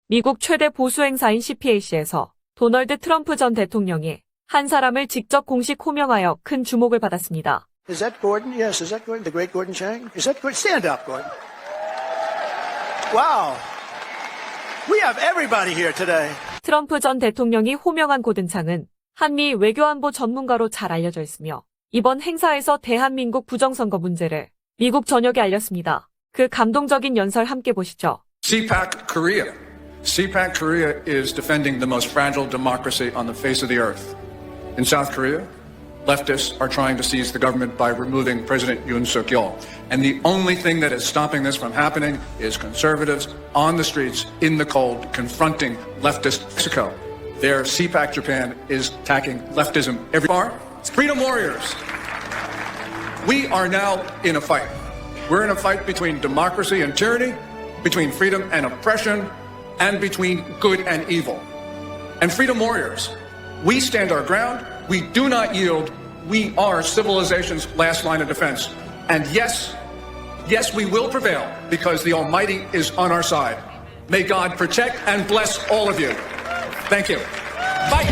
미국 최대 보수 행사인 CPAC에서 도널드 트럼프 전 대통령이 한 사람을 직접 공식 호명하여 큰 주목을 받았습니다. Is that Gordon? Yes, is that Gordon? The great Gordon Chang? Is that Gordon? Stand up, Gordon. Wow. We have everybody here today. 트럼프 전 대통령이 호명한 고든 창은 한미 외교안보 전문가로 잘 알려져 있으며 이번 행사에서 대한민국 부정선거 문제를 미국 전역에 알렸습니다. 그 감동적인 연설 함께 보시죠. CPAC Korea. CPAC Korea is defending the most fragile democracy on the face of the earth. In South Korea, leftists are trying to seize the government by removing President Yoon Suk-yeol. And the only thing that is stopping this from happening is conservatives on the streets in the cold confronting leftist Mexico. Their CPAC Japan is attacking leftism everywhere. Freedom warriors. We are now in a fight. We're in a fight between democracy and tyranny, between freedom and oppression, and between good and evil. And freedom warriors, we stand our ground. We do not yield. We are civilization's last line of defense. And yes, we will prevail because the Almighty is on our side. May God protect and bless all of you. Thank you. Fight!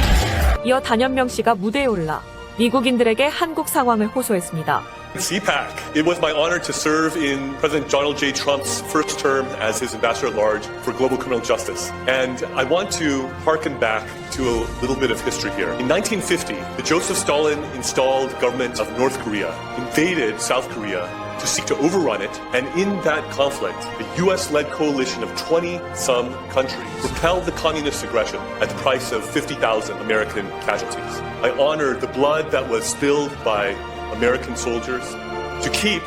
이어 단연명 씨가 무대에 올라 미국인들에게 한국 상황을 호소했습니다. CPAC. It was my honor to serve in President Donald J. Trump's first term as his ambassador at large for global criminal justice. And I want to harken back to a little bit of history here. In 1950, the Joseph Stalin installed government of North Korea invaded South Korea to seek to overrun it, and in that conflict, the US-led coalition of 20-some countries repelled the communist aggression at the price of 50,000 American casualties. I honor the blood that was spilled by American soldiers to keep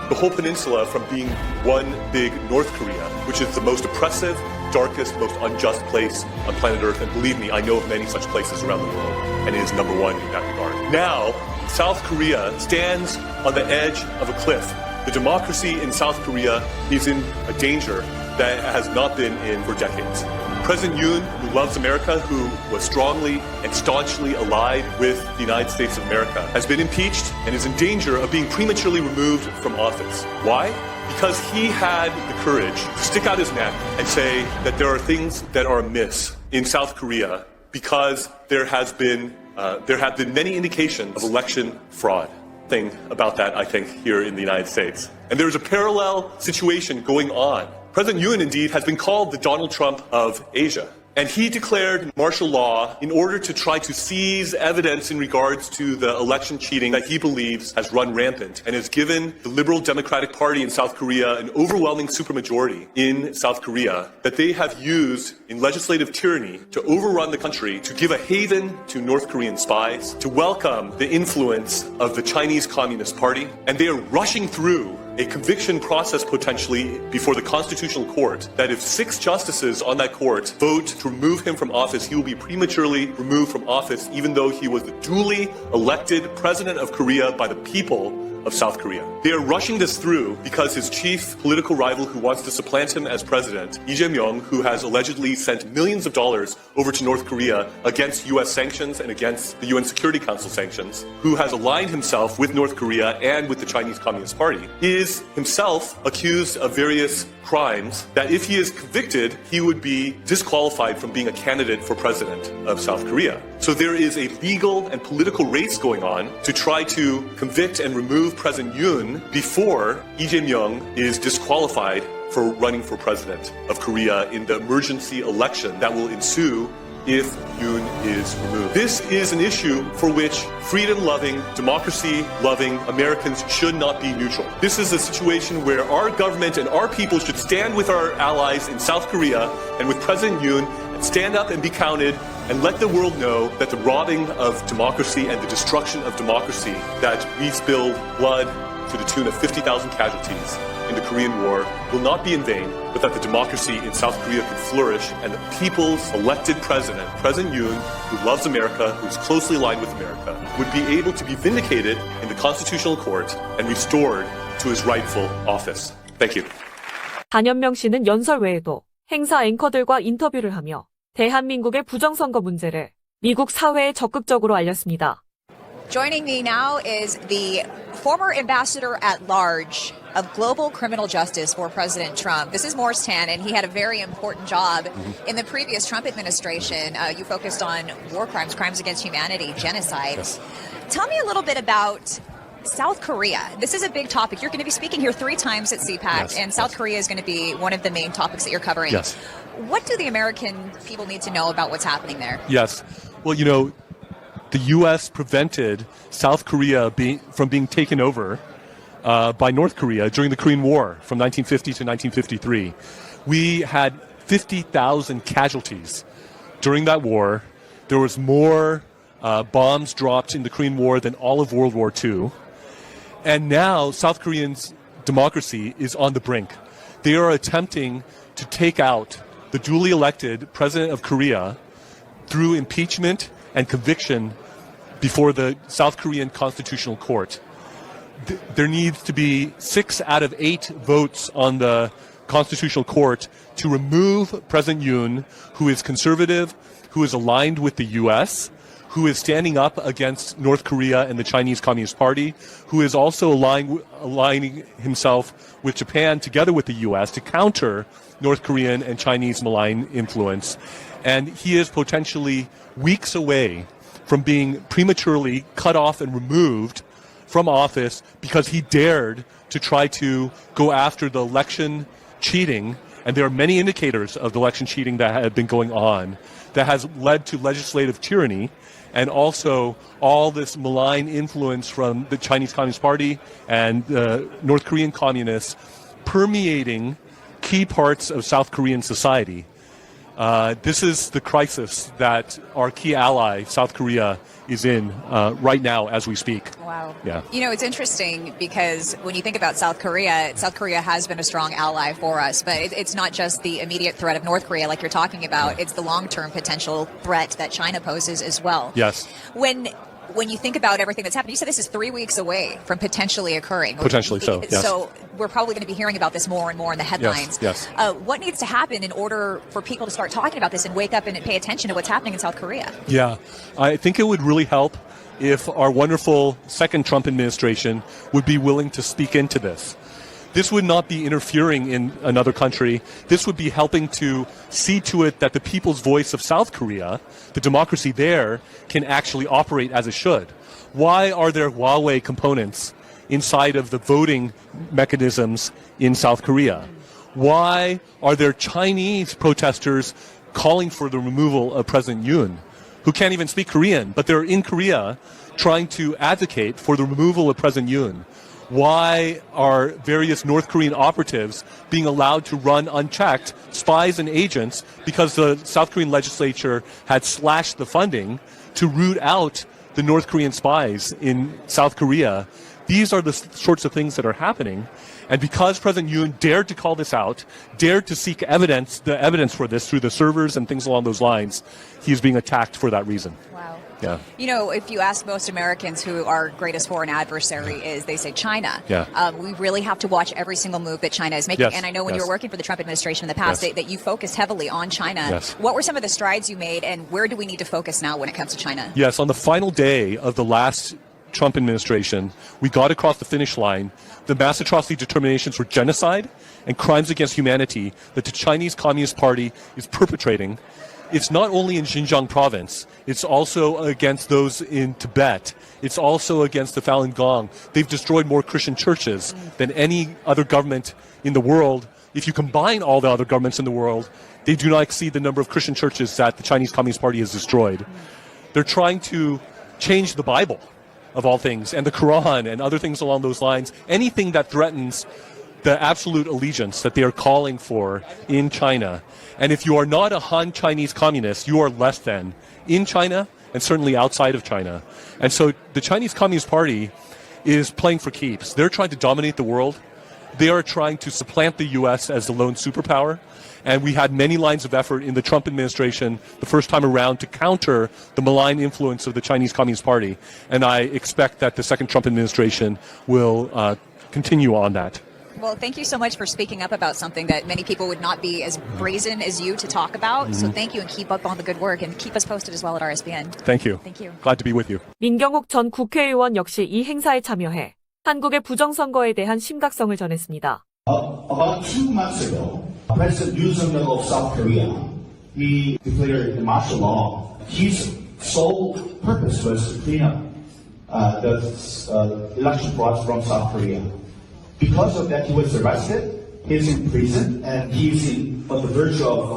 the whole peninsula from being one big North Korea, which is the most oppressive, darkest, most unjust place on planet Earth. And believe me, I know of many such places around the world, and it is number one in that regard. Now, South Korea stands on the edge of a cliff. The democracy in South Korea is in a danger that it has not been in for decades. President Yoon, who loves America, who was strongly and staunchly allied with the United States of America, has been impeached and is in danger of being prematurely removed from office. Why? Because he had the courage to stick out his neck and say that there are things that are amiss in South Korea because there have been many indications of election fraud. Thing about that, I think, here in the United States. And there's a parallel situation going on. President Yoon, indeed, has been called the Donald Trump of Asia. And he declared martial law in order to try to seize evidence in regards to the election cheating that he believes has run rampant and has given the Liberal Democratic Party in South Korea an overwhelming supermajority in South Korea that they have used in legislative tyranny to overrun the country, to give a haven to North Korean spies, to welcome the influence of the Chinese Communist Party. And they are rushing through a conviction process potentially before the Constitutional Court that if 6 justices on that court vote to remove him from office, he will be prematurely removed from office even though he was the duly elected president of Korea by the people of South Korea. They are rushing this through because his chief political rival who wants to supplant him as president, Lee Jae-myung, who has allegedly sent millions of dollars over to North Korea against U.S. sanctions and against the UN Security Council sanctions, who has aligned himself with North Korea and with the Chinese Communist Party, is himself accused of various crimes that if he is convicted, he would be disqualified from being a candidate for president of South Korea. So there is a legal and political race going on to try to convict and remove President Yoon before Lee Jae-myung is disqualified for running for president of Korea in the emergency election that will ensue if Yoon is removed. This is an issue for which freedom-loving, democracy-loving Americans should not be neutral. This is a situation where our government and our people should stand with our allies in South Korea and with President Yoon and stand up and be counted and let the world know that the robbing of democracy and the destruction of democracy, that we spilled blood to the tune of 50,000 casualties in the Korean War, will not be in vain, but that the democracy in South Korea can flourish and the people's elected president, President Yoon, who loves America, who is closely aligned with America, would be able to be vindicated in the Constitutional Court and restored to his rightful office. Thank you. 단연명 씨는 연설 외에도 행사 앵커들과 인터뷰를 하며 대한민국의 부정선거 문제를 미국 사회에 적극적으로 알렸습니다. Joining me now is the former ambassador at large of global criminal justice for President Trump. This is Morristown, and he had a very important job in the previous Trump administration. You focused on war crimes, crimes against humanity, genocide. Yes. Tell me a little bit about South Korea. This is a big topic. You're going to be speaking here 3 times at CPAC, Yes, and South yes. Korea is going to be one of the main topics that you're covering. Yes. What do the American people need to know about what's happening there? Yes. Well, you know, the U.S. prevented South Korea from being taken over by North Korea during the Korean War from 1950 to 1953. We had 50,000 casualties during that war. There was more bombs dropped in the Korean War than all of World War II. And now South Korean's democracy is on the brink. They are attempting to take out the duly elected president of Korea through impeachment and conviction before the South Korean Constitutional Court. There needs to be 6 out of 8 votes on the Constitutional Court to remove President Yoon, who is conservative, who is aligned with the U.S., who is standing up against North Korea and the Chinese Communist Party, who is also aligning himself with Japan together with the U.S. to counter North Korean and Chinese malign influence. And he is potentially weeks away from being prematurely cut off and removed from office because he dared to try to go after the election cheating. And there are many indicators of the election cheating that have been going on that has led to legislative tyranny and also all this malign influence from the Chinese Communist Party and North Korean communists permeating key parts of South Korean society. This is the crisis that our key ally, South Korea, is in right now as we speak. Wow. Yeah. You know, it's interesting because when you think about South Korea has been a strong ally for us, but it's not just the immediate threat of North Korea like you're talking about. It's the long-term potential threat that China poses as well. Yes. When you think about everything that's happened, you said this is 3 weeks away from potentially occurring. Potentially so, yes. So we're probably going to be hearing about this more and more in the headlines. Yes. What needs to happen in order for people to start talking about this and wake up and pay attention to what's happening in South Korea? Yeah. I think it would really help if our wonderful second Trump administration would be willing to speak into this. This would not be interfering in another country. This would be helping to see to it that the people's voice of South Korea, the democracy there, can actually operate as it should. Why are there Huawei components inside of the voting mechanisms in South Korea? Why are there Chinese protesters calling for the removal of President Yoon, who can't even speak Korean, but they're in Korea trying to advocate for the removal of President Yoon? Why are various North Korean operatives being allowed to run unchecked, spies and agents, because the South Korean legislature had slashed the funding to root out the North Korean spies in South Korea? These are the sorts of things that are happening. And because President Yoon dared to call this out, dared to seek evidence for this through the servers and things along those lines, he's being attacked for that reason. Wow. Yeah. You know, if you ask most Americans who our greatest foreign adversary is, they say China. Yeah. We really have to watch every single move that China is making. Yes. And I know when you Yes. were working for the Trump administration in the past, Yes. that you focused heavily on China. Yes. What were some of the strides you made, and where do we need to focus now when it comes to China? Yes, on the final day of the last Trump administration, we got across the finish line. The mass atrocity determinations were genocide and crimes against humanity that the Chinese Communist Party is perpetrating. It's not only in Xinjiang province, it's also against those in Tibet. It's also against the Falun Gong. They've destroyed more Christian churches than any other government in the world. If you combine all the other governments in the world, they do not exceed the number of Christian churches that the Chinese Communist Party has destroyed. They're trying to change the Bible, of all things, and the Quran and other things along those lines. Anything that threatens the absolute allegiance that they are calling for in China. And if you are not a Han Chinese communist, you are less than in China and certainly outside of China. And so the Chinese Communist Party is playing for keeps. They're trying to dominate the world. They are trying to supplant the U.S. as the lone superpower. And we had many lines of effort in the Trump administration the first time around to counter the malign influence of the Chinese Communist Party. And I expect that the second Trump administration will continue on that. Well, thank you so much for speaking up about something that many people would not be as brazen as you to talk about. So thank you, and keep up on the good work, and keep us posted as well at RSBN. Thank you. Thank you. Glad to be with you. 민경욱 전 국회의원 역시 이 행사에 참여해 한국의 부정선거에 대한 심각성을 전했습니다. About 2 months ago, President Yoon Suk-yeol of South Korea, he declared martial law. His sole purpose was to clean up the election frauds from South Korea. Because of that, he was arrested, he's in prison, and he's on the verge of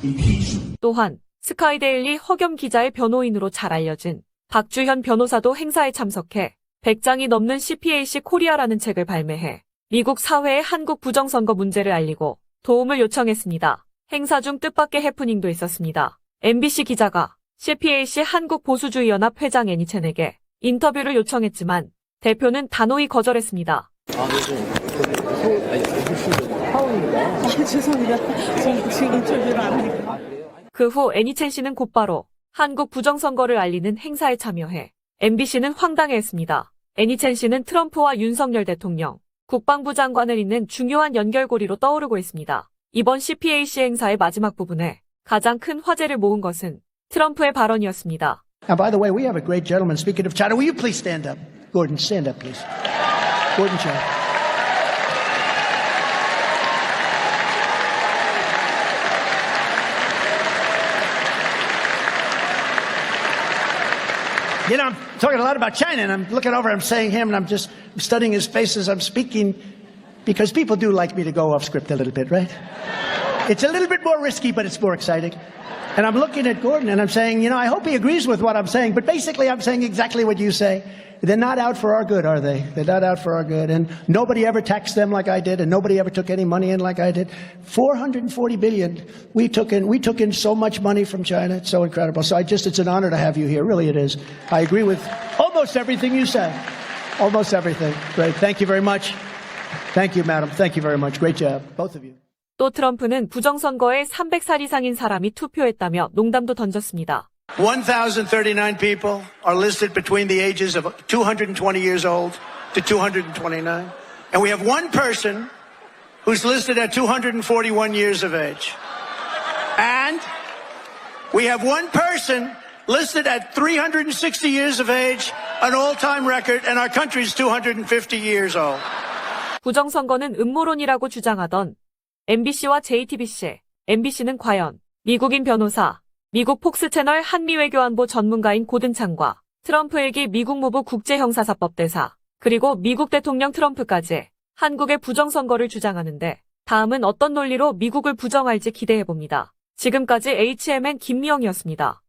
impeachment. 또한 스카이데일리 허겸 기자의 변호인으로 잘 알려진 박주현 변호사도 행사에 참석해 100장이 넘는 CPAC 코리아라는 책을 발매해 미국 사회에 한국 부정선거 문제를 알리고 도움을 요청했습니다. 행사 중 뜻밖의 해프닝도 있었습니다. MBC 기자가 CPAC 한국보수주의연합 회장 애니첸에게 인터뷰를 요청했지만 대표는 단호히 거절했습니다. 죄송합니다. 지금 인터뷰를 안 하니까. 그 후 애니첸 씨는 곧바로 한국 부정선거를 알리는 행사에 참여해 MBC는 황당해했습니다. 애니첸 씨는 트럼프와 윤석열 대통령, 국방부 장관을 잇는 중요한 연결고리로 떠오르고 있습니다. 이번 CPAC 행사의 마지막 부분에 가장 큰 화제를 모은 것은 트럼프의 발언이었습니다. Now, by the way, we have a great gentleman speaking of China. Will you please stand up? Gordon, stand up, please. Gordon Chang. You know, I'm talking a lot about China, and I'm looking over, I'm saying him, and I'm just studying his face as I'm speaking, because people do like me to go off script a little bit, right? It's a little bit more risky, but it's more exciting. And I'm looking at Gordon, and I'm saying, you know, I hope he agrees with what I'm saying, but basically I'm saying exactly what you say. They're not out for our good, are they? They're not out for our good. And nobody ever taxed them like I did, and nobody ever took any money in like I did. 440 billion. We took in so much money from China. It's so incredible. So it's an honor to have you here. Really it is. I agree with almost everything you said. Almost everything. Great. Thank you very much. Thank you, madam. Thank you very much. Great job. Both of you. 또 트럼프는 부정선거에 300살 이상인 사람이 투표했다며 농담도 던졌습니다. 1,039 people are listed between the ages of 220 years old to 229. And we have one person who's listed at 241 years of age. And we have one person listed at 360 years of age, an all-time record, and our country's 250 years old. 부정선거는 음모론이라고 주장하던 MBC와 JTBC, MBC는 과연 미국인 변호사, 미국 폭스 채널 한미외교안보 전문가인 고든 창과 트럼프 일기 미국 무부 국제형사사법 대사, 그리고 미국 대통령 트럼프까지 한국의 부정선거를 주장하는데 다음은 어떤 논리로 미국을 부정할지 기대해봅니다. 지금까지 HMN 김미영이었습니다.